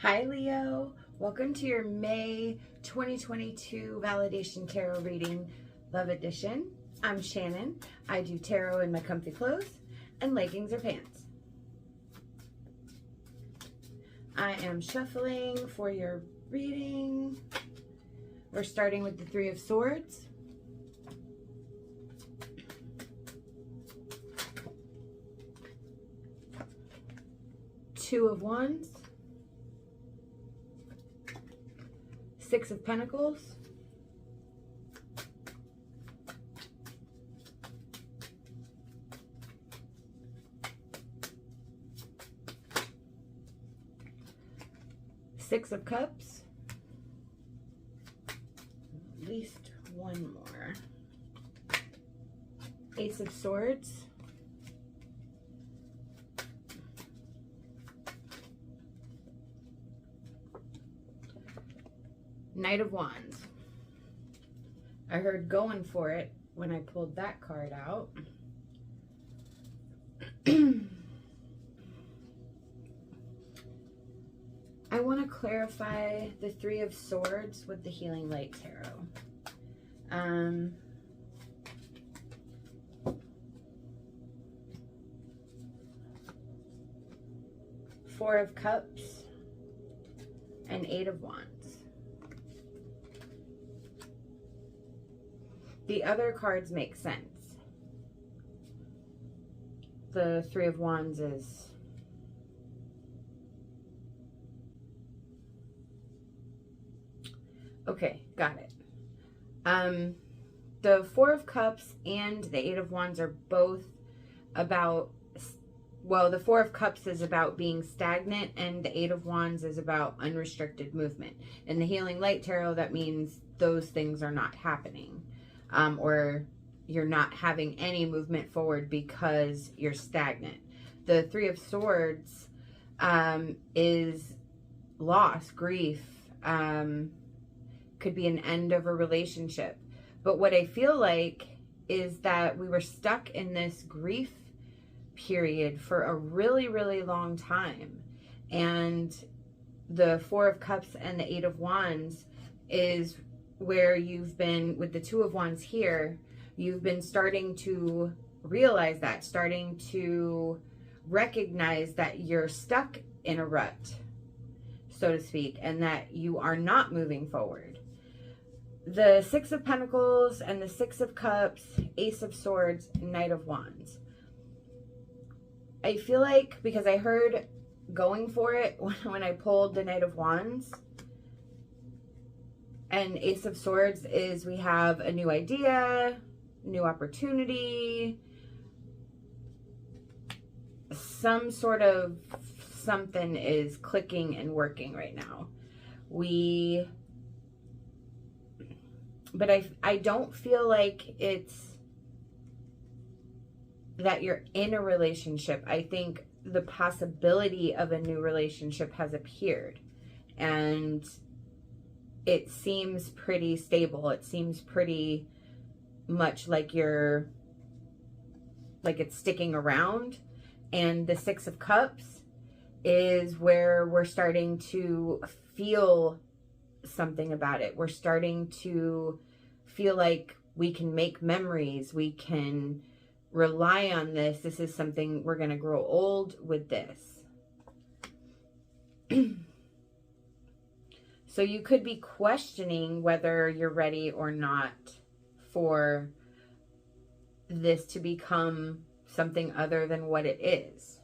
Hi Leo, welcome to your May 2022 Validation Tarot Reading Love Edition. I'm Shannon. I do tarot in my comfy clothes and leggings or pants. I am shuffling for your reading. We're starting with the Three of Swords. Two of Wands. Six of Pentacles. Six of Cups. At least one more. Ace of Swords. Knight of Wands. I heard going for it when I pulled that card out. I want to clarify the Three of Swords with the Healing Light Tarot. Four of Cups and Eight of Wands. The other cards make sense. The Three of Wands is okay, got it. The Four of Cups and the Eight of Wands are both about, well, the Four of Cups is about being stagnant and the Eight of Wands is about unrestricted movement. In the Healing Light Tarot, that means those things are not happening. Or you're not having any movement forward because you're stagnant. The Three of Swords is loss, grief, could be an end of a relationship. But what I feel like is that we were stuck in this grief period for a really, really long time. And the Four of Cups and the Eight of Wands is where you've been, with the Two of Wands here, you've been starting to realize that, starting to recognize that you're stuck in a rut, so to speak, and that you are not moving forward. The Six of Pentacles and the Six of Cups, Ace of Swords, Knight of Wands. I feel like, because I heard going for it when I pulled the Knight of Wands, and Ace of Swords is we have a new idea, new opportunity, some sort of something is clicking and working right now. But I don't feel like it's that you're in a relationship. I think the possibility of a new relationship has appeared, and it seems pretty stable. It seems pretty much like it's sticking around. And the Six of Cups is where we're starting to feel something about it. We're starting to feel like we can make memories. We can rely on this. This is something, we're going to grow old with this. So you could be questioning whether you're ready or not for this to become something other than what it is.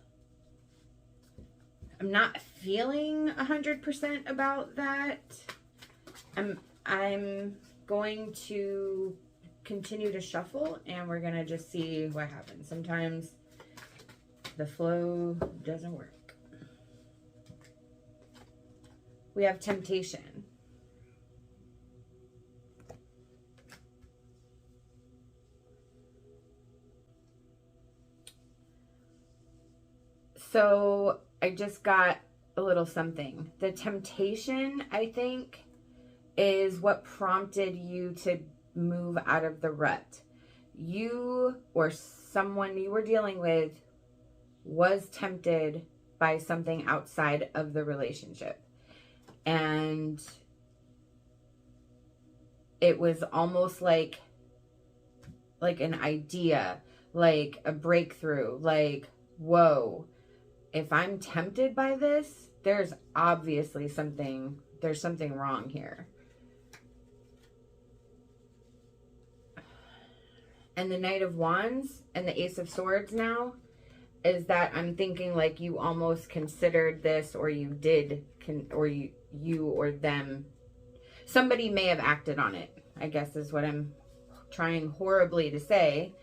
I'm not feeling 100% about that. I'm going to continue to shuffle and we're going to just see what happens. Sometimes the flow doesn't work. We have Temptation. So I just got a little something. The temptation, I think, is what prompted you to move out of the rut. You or someone you were dealing with was tempted by something outside of the relationship. And it was almost like an idea, like a breakthrough, like, whoa, if I'm tempted by this, there's obviously something wrong here. And the Knight of Wands and the Ace of Swords now is that I'm thinking like you almost considered this, or you did, or you or them. Somebody may have acted on it, I guess is what I'm trying horribly to say.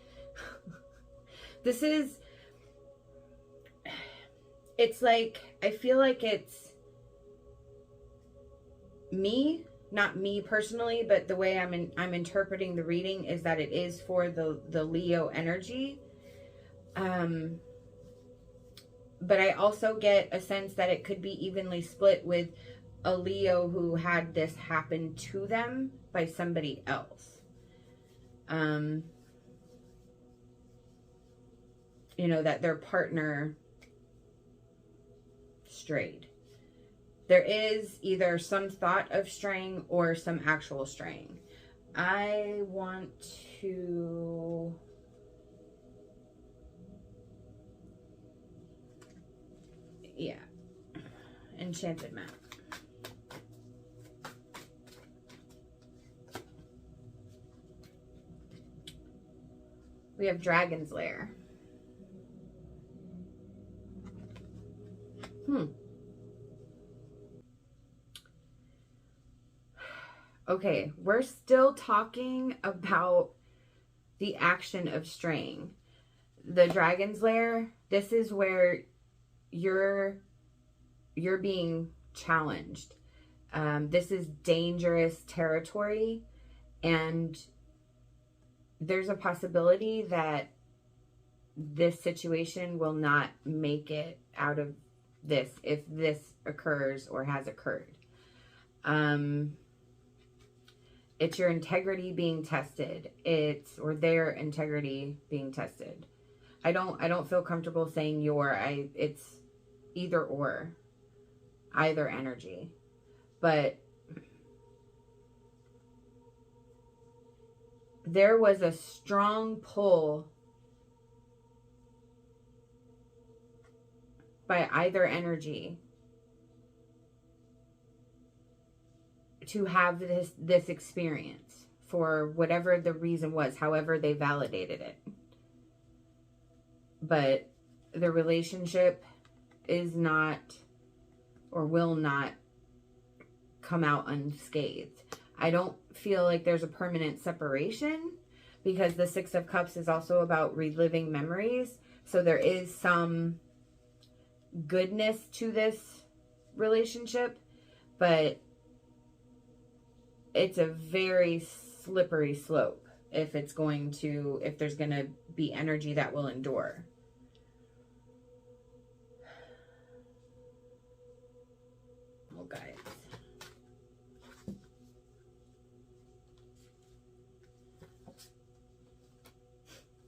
It's like, I feel like it's me, not me personally, but the way I'm interpreting the reading is that it is for the Leo energy. But I also get a sense that it could be evenly split with a Leo who had this happen to them by somebody else. You know, that their partner strayed. There is either some thought of straying or some actual straying. I want to... yeah. Enchanted map. We have Dragon's Lair. Okay, we're still talking about the action of straying. The Dragon's Lair, this is where you're being challenged. This is dangerous territory, and there's a possibility that this situation will not make it out of this if this occurs or has occurred. It's your integrity being tested. Or their integrity being tested. I don't feel comfortable saying it's either or, either energy. But there was a strong pull by either energy to have this experience for whatever the reason was, however they validated it. But the relationship is not, or will not, come out unscathed. I don't feel like there's a permanent separation, because the Six of Cups is also about reliving memories. So there is some goodness to this relationship, but it's a very slippery slope if there's going to be energy that will endure. Oh, guys.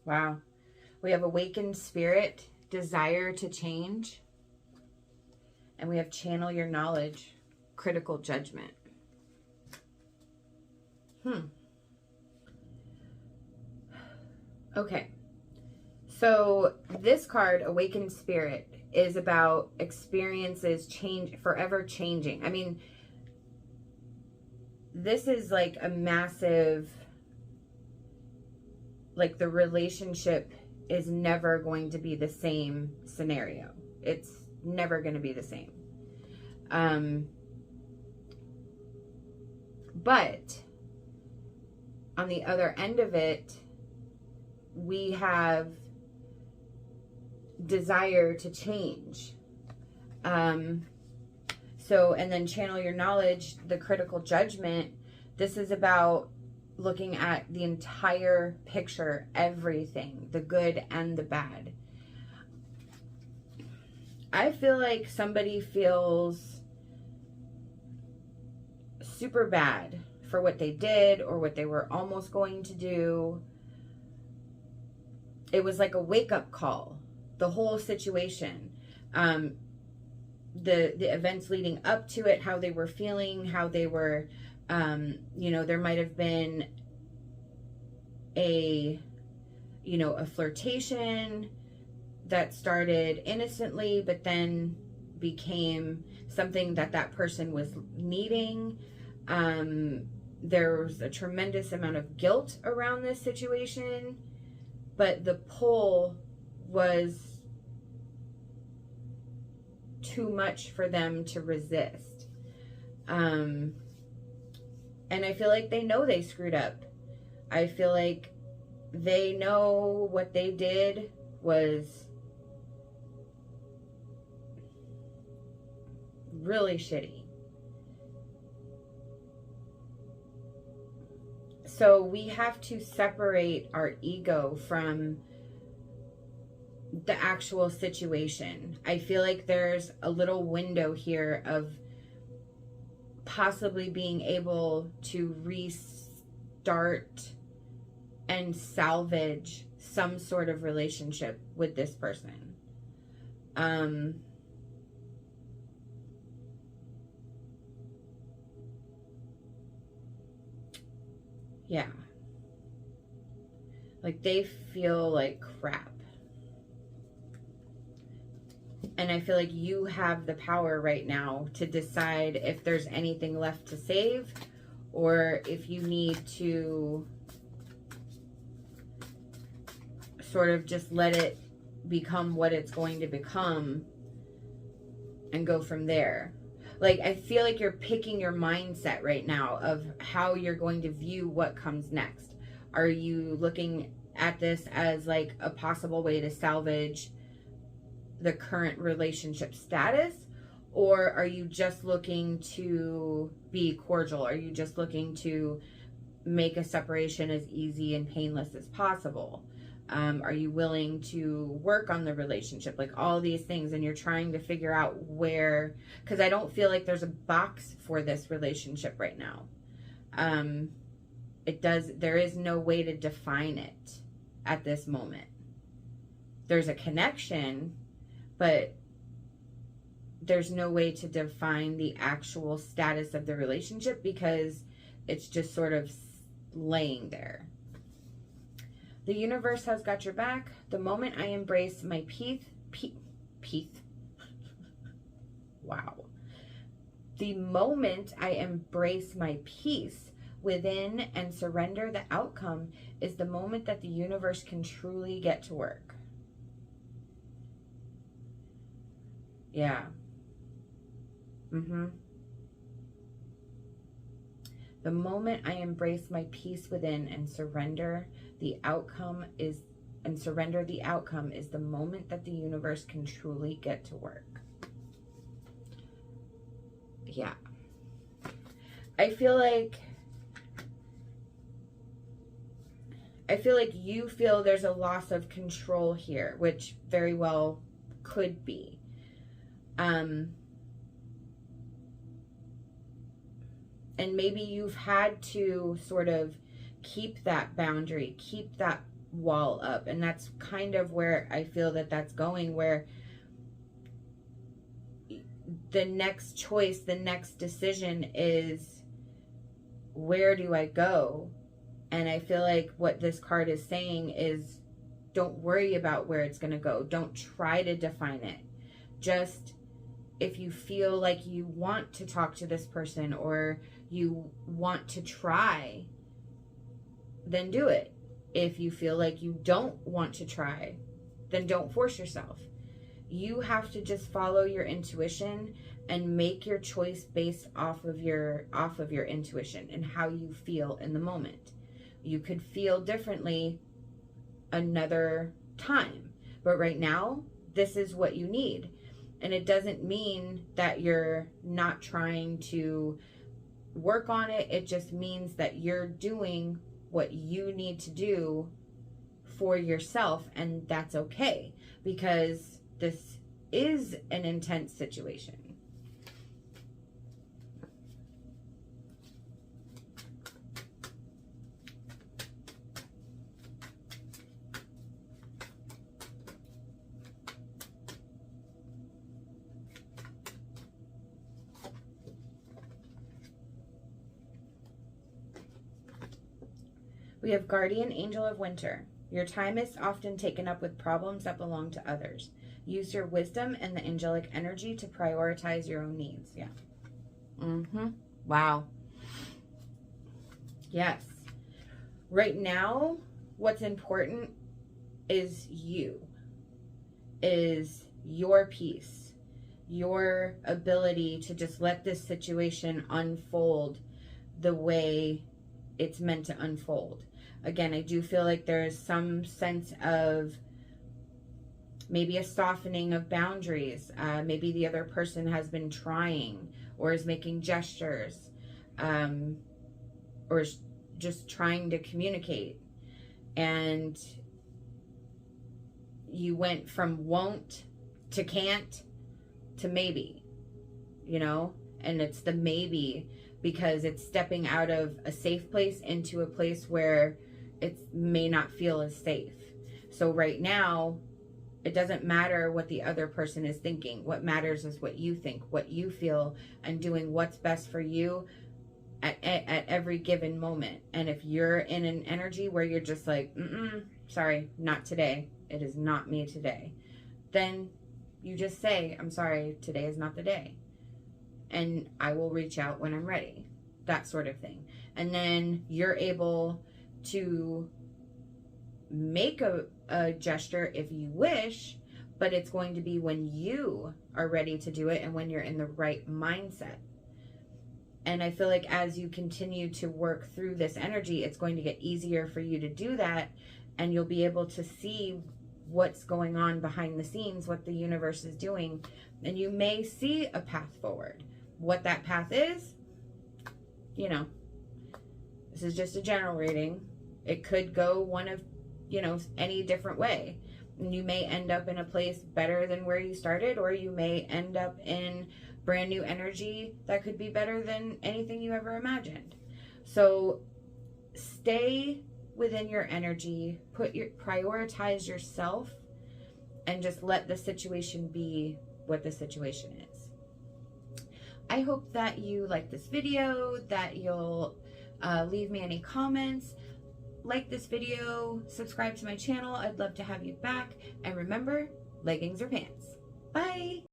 Wow. We have awakened spirit, desire to change. And we have channel your knowledge, critical judgment. Okay. So this card, Awakened Spirit, is about experiences forever changing. I mean, this is like a massive, like the relationship is never going to be the same scenario. It's never going to be the same. But on the other end of it, we have desire to change. And then channel your knowledge, the critical judgment. This is about looking at the entire picture, everything, the good and the bad. I feel like somebody feels super bad for what they did or what they were almost going to do. It was like a wake-up call, the whole situation. the events leading up to it, how they were feeling, how they were, you know, there might have been a flirtation that started innocently, but then became something that person was needing. There was a tremendous amount of guilt around this situation, but the pull was too much for them to resist. And I feel like they know they screwed up. I feel like they know what they did was really shitty. So we have to separate our ego from the actual situation. I feel like there's a little window here of possibly being able to restart and salvage some sort of relationship with this person. Yeah. Like they feel like crap. And I feel like you have the power right now to decide if there's anything left to save, or if you need to sort of just let it become what it's going to become and go from there. Like, I feel like you're picking your mindset right now of how you're going to view what comes next. Are you looking at this as like a possible way to salvage the current relationship status? Or are you just looking to be cordial? Are you just looking to make a separation as easy and painless as possible? Are you willing to work on the relationship? Like all these things, and you're trying to figure out where, because I don't feel like there's a box for this relationship right now. There is no way to define it at this moment. There's a connection, but there's no way to define the actual status of the relationship because it's just sort of laying there. The universe has got your back. The moment I embrace my peace. Wow. The moment I embrace my peace within and surrender the outcome is the moment that the universe can truly get to work. Yeah. The moment I embrace my peace within and surrender the outcome is the moment that the universe can truly get to work. Yeah. I feel like you feel there's a loss of control here, which very well could be. And maybe you've had to sort of keep that boundary, keep that wall up. And that's kind of where I feel that that's going, where the next choice, the next decision is, where do I go? And I feel like what this card is saying is, don't worry about where it's going to go. Don't try to define it. Just, if you feel like you want to talk to this person or you want to try, then do it. If you feel like you don't want to try, then don't force yourself. You have to just follow your intuition and make your choice based off of your intuition and how you feel in the moment. You could feel differently another time, but right now, this is what you need. And it doesn't mean that you're not trying to work on it. It just means that you're doing what you need to do for yourself, and that's okay, because this is an intense situation. We have Guardian Angel of Winter. Your time is often taken up with problems that belong to others. Use your wisdom and the angelic energy to prioritize your own needs. Yeah. Wow. Yes. Right now, what's important is your peace, your ability to just let this situation unfold the way it's meant to unfold. Again, I do feel like there's some sense of maybe a softening of boundaries. Maybe the other person has been trying or is making gestures, or is just trying to communicate. And you went from won't to can't to maybe, you know? And it's the maybe because it's stepping out of a safe place into a place where it may not feel as safe. So right now, it doesn't matter what the other person is thinking. What matters is what you think, what you feel, and doing what's best for you at every given moment. And if you're in an energy where you're just like, sorry, not today. It is not me today. Then you just say, I'm sorry, today is not the day. And I will reach out when I'm ready. That sort of thing. And then you're able to make a gesture if you wish, but it's going to be when you are ready to do it and when you're in the right mindset. And I feel like as you continue to work through this energy, it's going to get easier for you to do that, and you'll be able to see what's going on behind the scenes, what the universe is doing, and you may see a path forward. What that path is, you know, this is just a general reading. It could go one of, you know, any different way. And you may end up in a place better than where you started, or you may end up in brand new energy that could be better than anything you ever imagined. So stay within your energy, prioritize yourself, and just let the situation be what the situation is. I hope that you like this video, that you'll leave me any comments. Like this video, subscribe to my channel. I'd love to have you back. And remember, leggings or pants. Bye.